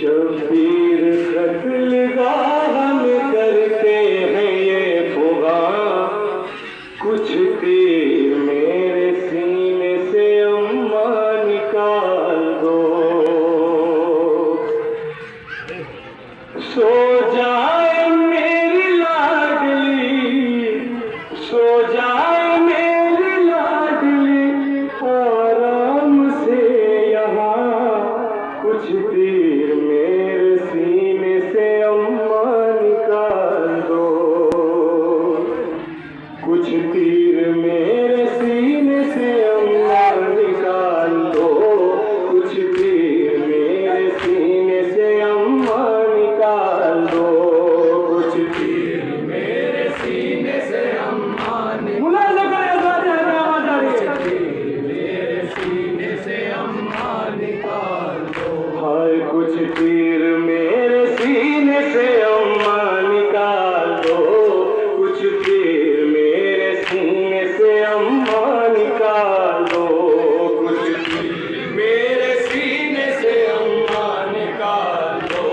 शबीर कत्लगाह हम करते हैं ये फुगा, कुछ तीर मेरे सीने से अम्मा निकाल दो। सो जाए मेरी लाडली, सो जाए मेरी लाडली आराम से यहाँ, कुछ तीर मेरे सीने से अम्मा निकाल दो। कुछ तीर मेरे सीने से अम्मा निकाल दो। कुछ तीर मेरे सीने से अम्मा निकाल दो। कुछ तीर मेरे सीने से अम्मा निकाल दो। मेरे सीने से अम्मा निकाल दो। हाय कुछ तीर मेरे सीने से अम्मा निकाल दो। कुछ तीर मेरे सीने से अम्मा निकाल दो। कुछ तीर मेरे सीने से अम्मा निकाल दो।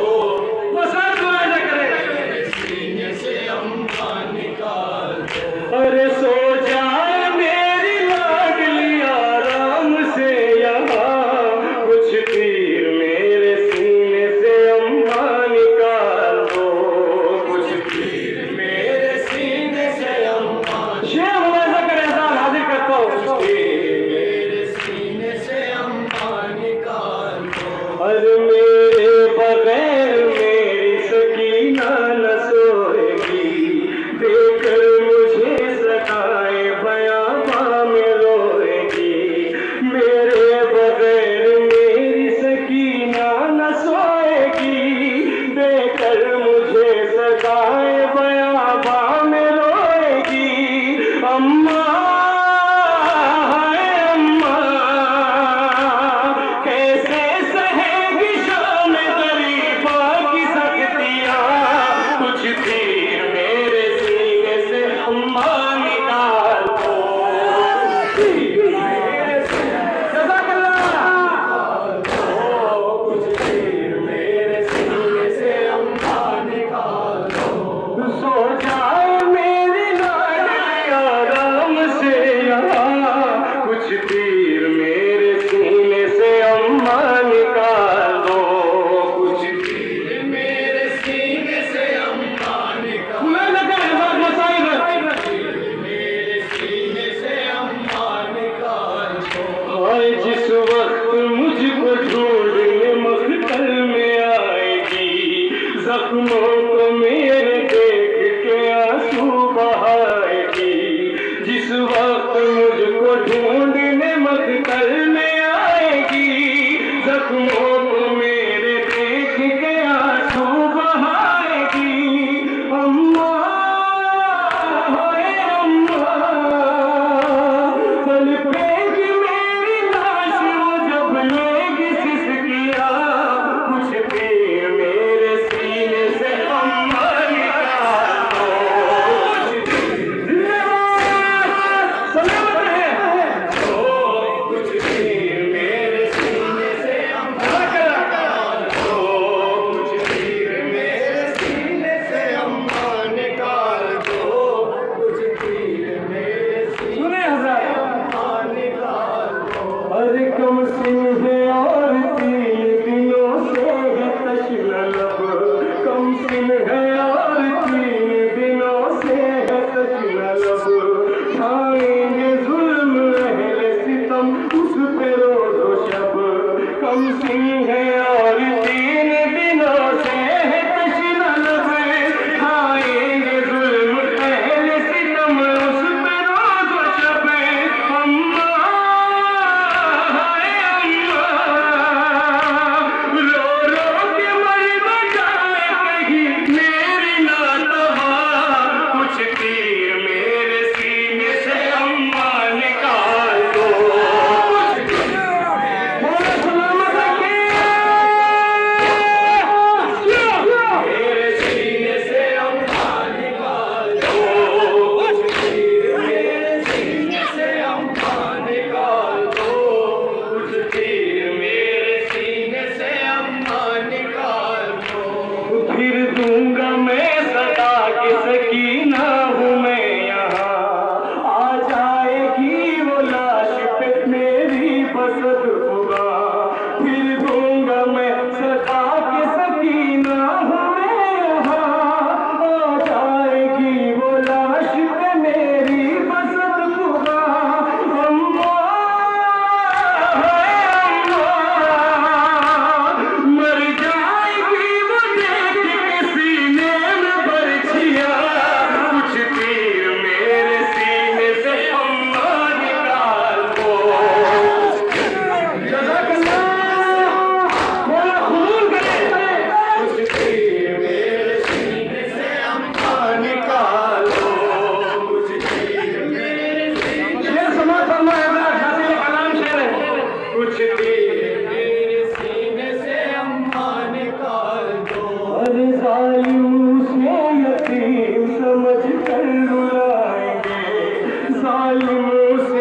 मेरे सीने से अम्मा निकाल दो। अरे सो जाए मेरी लाडली आराम से यहाँ, कुछ तीर मेरे सीने से अम्मा निकाल दो। कुछ तीर मेरे सीने से अम्मा हाजिर करता हूँ। मेरे सीने से अम्मा निकाल दो। अरे मेरे बगैर मेरी सकीना न सोएगी, देखकर मुझे सताए बयां में रोएगी। मेरे बगैर मेरी सकीना न सोएगी, देखकर मुझे सताए बयां में रोएगी। अम्मा हाय अम्मा, कैसे सहेगी शाम गरीबा की सख्तियाँ। कुछ तीर मेरे सीने से अम्मा निकाल दो। मेरे कुछ तीर मेरे सीने से अम्मा निकाल दो। सो जाए मेरी लाडली आराम से यहाँ, कुछ तीर मेरे सीने से अम्मा निकाल दो। कुछ तीर मेरे सीने से अम्मा निकाल दो। मेरे सीने से अम्मा निकाल दो। हाय जिस वक्त मुझको ढूंढने मख्तल में आएगी, जख्मों को मेरे देख के आंसू बहाएगी। जिस वक्त मुझको ढूंढने मख्तल में आएगी, जख्मों को मेरे देख के आंसू बहाएगी। अम्मा हाय अम्मा, तड़पेगी मेरी लाश वो जब लेगी सिसकियाँ। कुछ तीर मेरे सीने से अम्मा निकाल दो। सलामत है। कुछ तीर मेरे सीने से अम्मा निकाल दो। कुछ तीर मेरे सीने से अम्मा निकाल दो। कुछ तीर मेरे सीने से अम्मा निकाल दो। अरे कम सिंह है और 3 दिनों से है तश्न लब, कम सिंह है और 3 दिनों से है तश्न लब। खाएंगे जुल्म अहले सितम उस पे रोज़ो शब, कम सिंह है और 3 दिनों से है तश्न लब। खाएंगे जुल्म अहले सितम उस पे रोज़ो शब। अम्मा हाय अम्मा, रो रो के मर न जाए कहीं मेरी नातहा। कुछ तीर मेरे सीने से अम्मा जालिमों से